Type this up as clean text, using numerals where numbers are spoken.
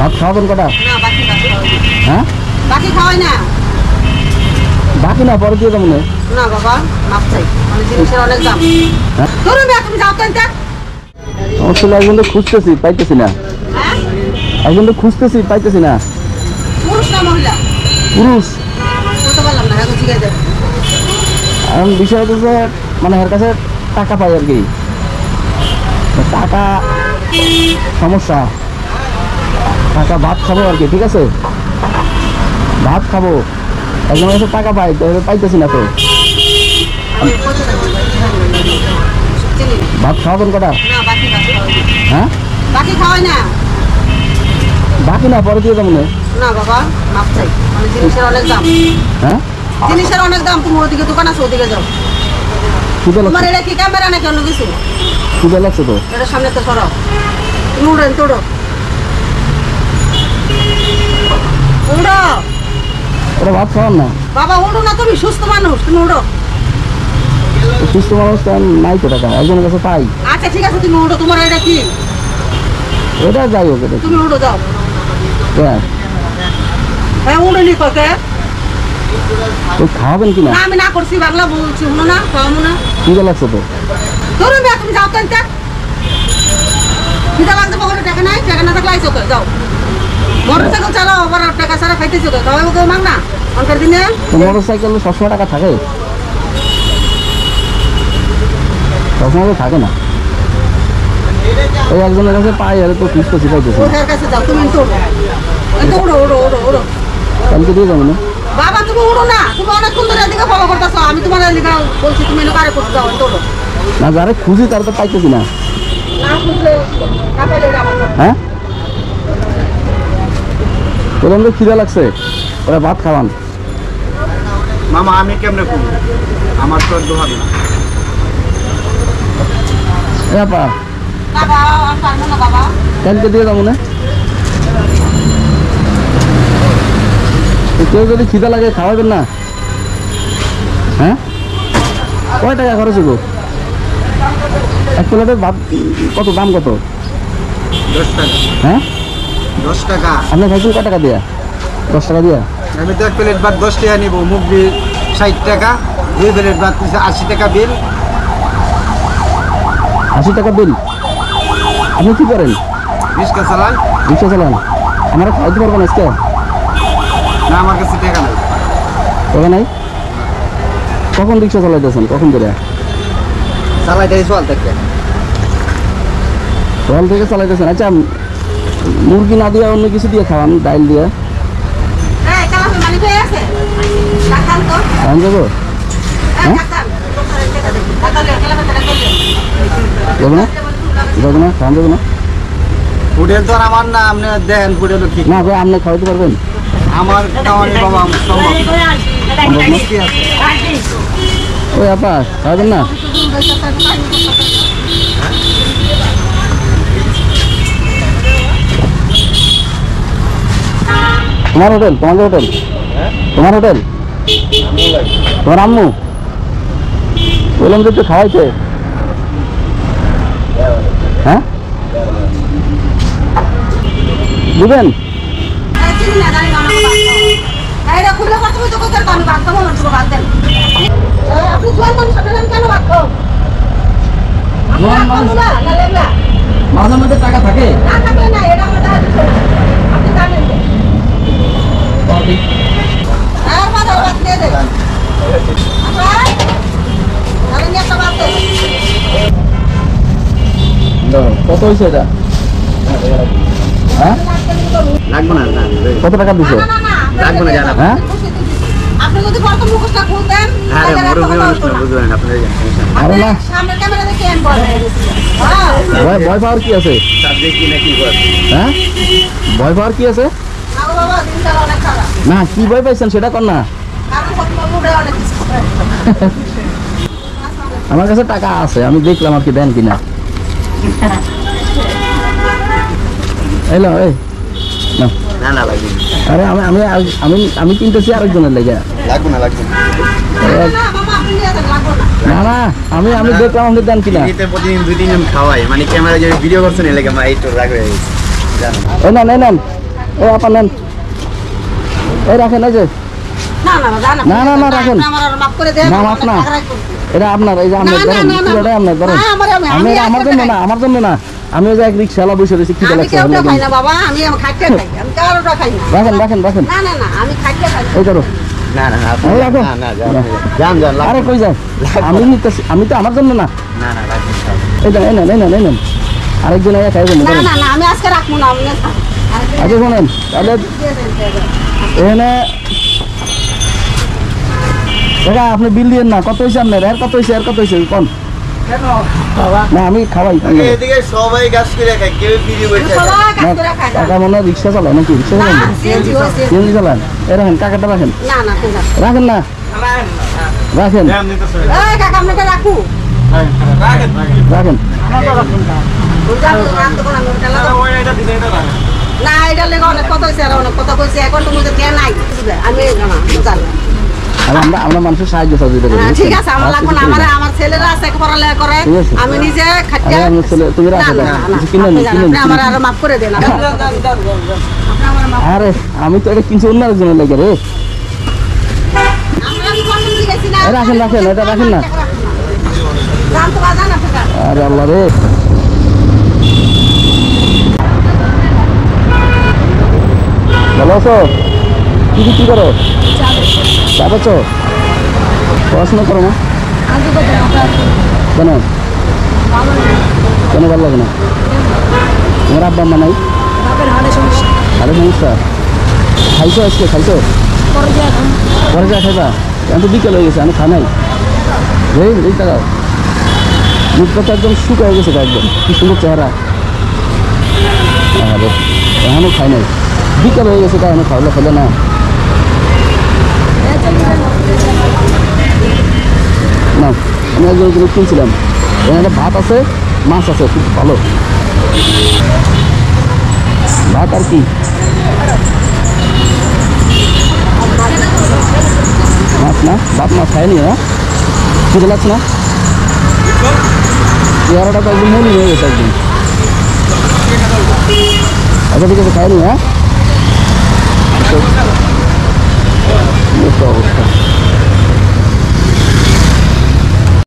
ভাত খাওয়াবেন কটা? হ্যাঁ বাকি খাওয়াই না। বাকি না পরে দিয়ে যাবো না। না বাবা মাপ চাই, মানে জিনিসের অনেক দাম। ধরুন তুমি যাও তো এটা। আসলে একজন তো খুঁজতেছি পাইতেছি না। হ্যাঁ একজন তো খুঁজতেছি পাইতেছি না। পুরুষ না মহিলা? পুরুষ। বলতে পারলাম না, এখন জিজ্ঞাসা দেয়। এখন বিষয় হচ্ছে মানে এর কাছে টাকা পাই আর কি, টাকা সমস্যা। টাকা ভাত খাবো আর কি, ঠিক আছে ভাত খাবো, একজনের কাছে টাকা পাই তো পাইতেছি না তো। ভাত খাওয়াবেন কটা? হ্যাঁ বাকি খাওয়াই না। বাকি না পরে দিয়ে যাবো না। না বাবা মাপ চাই, মানে জিনিসের অনেক দাম। হ্যাঁ জিনিসের অনেক দাম। তুমি ওদিকে দোকান আছে, ওদিকে যাও। ক্ষুদা তোমার লাগছে, এটা কি ক্যামেরা নাকি অন্য কিছু? ক্ষুদা লাগছে তো। এটা সামনে তো সরাও। তুমি উড়েন তোড়ো উড়ো। ওরা ভাত খাওয়ান না। বাবা উড়ো না, তুমি সুস্থ মানুষ, তুমি উড়ো। সুস্থ মানুষ তো নাই তো টাকা, একজনের কাছে পাই। আচ্ছা ঠিক আছে, তুমি উড়ো। তোমার এটা কি? এটা যাই হোক, এটা তুমি উড়ো যাও। হ্যাঁ হ্যাঁ উড়ো নি ককে। তো খাওয়াবেন কিনা? না আমি না করছি, বাংলা বলছি। উড়ো না, খাওয়াবো না। ক্ষুদা লাগছে তো। ধরুন তুমি যাও তো এটা। খিদা লাগতে পকেটে টাকা নাই, টাকা না থাকলে আইসো তো, যাও। মোটরসাইকেল চালাও, আবার টাকা ছাড়া খাইতেছো তো, খাওয়াবো কেউ মাগ না অনকার দিনে। তো মোটরসাইকেলে সবসময় টাকা থাকে? সবসময় তো থাকে না। ওই একজনের কাছে পাই আর তো খুঁজতেছি পাইতেছি। ওর কাছে যাও, তুমি তো উড়ো উড়ো উড়ো উড়ো। কালকে দিয়ে যাবো না। বাবা তুমি উড়ো না, তুমি অনেকক্ষণ ধরে এদিকে ফলো করতেছো। আমি তোমার এদিকে বলছি, তুমি এনে কারে করতে যাও, উড়ো। না যারা খুঁজি তারা তো পাইতেছি না। না খুঁজলে না পাইলে আমার। হ্যাঁ বললাম তো খিদা লাগছে, ওরা ভাত খাওয়ান। মামা আমি কেমনে করবো, আমার তো দোহার না। আপা বাবা আমি পারবো না বাবা। কালকে দিয়ে যাবো না। কেউ যদি খিদা লাগে খাওয়াবেন না। হ্যাঁ কয় টাকা খরচ হইব এক প্লেটের ভাত? কত দাম কত? 10 টাকা। হ্যাঁ 10 টাকা। আপনি খাইছেন কয় টাকা দিয়া? 10 টাকা দিয়া। আমি তো 1 প্লেট ভাত 10 টাকা নিবো, মুখ বিল 60 টাকা, 2 প্লেট ভাত 80 টাকা বিল। 80 টাকা বিল। আপনি কি করেন? রিক্সা চালান। রিক্সা চালান? আমরা খাইতে পারবো না আজকে? না আমার কাছে টাকা নাই। টাকা নাই? কখন রিক্সা চালাইতেছেন, কখন ধরে? চালাই দেয় চল থেকে। সকাল থেকে চালাইতেছেন। আচ্ছা মুরগি না দিয়ে অন্য কিছু দিয়ে খাওয়ান, ডাইল দিয়ে এই কালামে মালিক হয়ে আছে টাকান তো। খাওয়ান যাবো? এই টাকান টাকা দে, কালামে টাকা দে। যাবো না? যাবো না? খাওয়ান যাবো না? হোটেল তো আর আমার না, আপনি দেন হোটেল কি না ভাই আপনি খাওয়াইতে পারবেন? আমার খাওয়ানি বাবা সম্ভব কি আছে। ওই আপা খাওয়াবেন না? তোমার হোটেল? তোমাদের হোটেল? তোমার হোটেল? তোমার আম্মু বললাম যে একটু খাওয়াইছে। হ্যাঁ দিবেন? চিনি না জানি না এইটা খুলে কত তো কত আমি ভাত খাবো, মানুষ ভাত দেন। আপনি জোয়ান মানুষ, আপনি কেন ভাত খাও? জোয়ান মানুষ? না লেবলা মাঝে মধ্যে টাকা থাকে না থাকলে না, এটা আমার দাঁড়া দিচ্ছে না। আপনি জানেন তো। আর বাজার ভাত দিয়ে দেন। আচ্ছা আমি নিয়ে একটা ভাত দেন। কত হয়েছে এটা? হ্যাঁ লাগবে না। কত টাকা দিছে? না না না লাগবে না জানা। হ্যাঁ আপনি যদি প্রথম মুখোশটা খুলতেন আরে তাহলে এত মুরব্বী কথা মানুষ হতো না, না। বুঝবেন আপনারা আরে না সামনের ক্যামেরা দেখে এম বলে ভয় পাওয়ার কি আছে? সাবজেক্ট কি নাকি করে। হ্যাঁ ভয় পাওয়ার কি আছে? না গো বাবা, দিনকাল অনেক খারাপ। না কি ভয় পাইছেন সেটা কর না। কারণ কত উড়ে অনেক কিছু। আমার কাছে টাকা আছে, আমি দেখলাম আর কি দেন কিনা। এলো এই না না না লাগবে আরে আমি আমি আমি আমি কিনতেছি আরেকজনের লেগে। লাগবে না লাগবে না। না বাবা আপনি নিয়ে যান, লাগবে না। না না আমি আমি দেখলাম আপনি দেন কিনা। এতে প্রতিদিন 2-3 জন খাওয়াই, মানে ক্যামেরা যে ভিডিও করছেন এলাকা আমার এই তো রাগ হয়ে গেছে জানেন। এই নেন এই নেন এই আপা নেন, এই রাখেন, এই যে না না না না, না, না, রাখেন। আমার আর মাফ করে দেন না, মাফ না। এটা আপনার, এই যে আপনার না, ধরেন, না, না, পুরোটাই আপনার ধরেন। না, আমি এটা আমার এক জন্য টাকা না, আমার জন্য না, আমি ওই যে এক রিক্সাওয়ালা বসে রয়েছি, খিদে আমি লাগছে, কেউটা ভালো খাই লাগে। না বাবা, আমি খাইতে খাই, আমি কারোটা খাই না। রাখেন রাখেন রাখেন, না না না, আমি খাইতে খাই না। এই করো। না না না আপনি এই রাখো। না না যান যান আরে কই যায়, আমি নিতেছি, আমি তো আমার জন্য না। না না রাখেন সব। এই দেন, এই নেন, এই নেন, এই নেন, আরেকজন আগে খাই না না না, আমি আজকে রাখবো না, আমি আগে শোনেন তাহলে এখানে দেখা আপনি বিল দিয়েন না, কত হয়েছে আপনার, এর কত হয়েছে, এর কত হয়েছে কোন কেন বাবা না, আমি খাওয়াই এদিকে সবাই গাছ করে খায়, কেউ ফিরে বসে সবাই কাজ করে খায় না। কাকা মনে হয় রিক্সা চালায় নাকি, রিক্সা না, চালান, সিএনজি ও সিএনজি। সিএনজি চালান, এ রাখেন, কাকাটা রাখেন, না না, ঠিক আছে। রাখেন না, রাখেন এই কাকা, আপনাকে রাখু। রাখেন। বুঝা তো, রাখতে কোন আমি ওটা লাগাবো। না, এটা লেগে অনেক কথা হয়েছে, আর অনেক কথা কইছে, এখন তো মুঝে কে নাই। আমি জানা, বুঝালো। আর আমরা মানুষের সাহায্য সহযোগিতা করি, হ্যাঁ, ঠিক আছে, আমার আর লাগবে কিছু না, করি না। আমার ছেলেরা আছে পড়ালেখা করে, ঠিক আছে। আমি নিজে খাইতে। আরে আমার ছেলে, তুমি রাখো, না, না, রাখো। না, কিছু কিনে নিন, আপনি কিনে নিন, আমার আরো মাফ করে দেন। আপনি আমার মাফ। আরে আমি তো এটা কিনছি অন্য আরেকজনের লেগে রে। আমি কোনদিন জিজ্ঞেসি না। রাখেন, রাখেন, এটা রাখেন না। দাম তো বাজান আপনারা। আরে আল্লাহ রে, ভালো আছো? কি করো? চা পাচ্ছ? পড়াশোনা করো না কেন? কেন ভালো লাগে না? তোমার আব্বা আম্মা নাই? আরে সমস্যা, খাইছো আজকে, খাইছো? পরে যা খাইবা, এখন তো বিকেল হয়ে গেছে, আমি খাই নাই। এই টাকা মুখটা তো একদম শুকা হয়ে গেছে একদম, কি সুন্দর চেহারা। আরে এখনো খাই নাই, বিকেল হয়ে গেছে, তাই এখনো খাওয়ালে খেলে না। না, আমি একজন জিনিস কিনছিলাম, এখানে ভাত আছে, মাছ আছে, খুব ভালো ভাত। আর কি মাছ না, ভাত মাছ খায়নি, হ্যাঁ খিদে লাগছে না? চেহারাটা তো একদম মলিন হয়ে গেছে একদম। আচ্ছা ঠিক আছে, খায়নি, হ্যাঁ অবস্থা।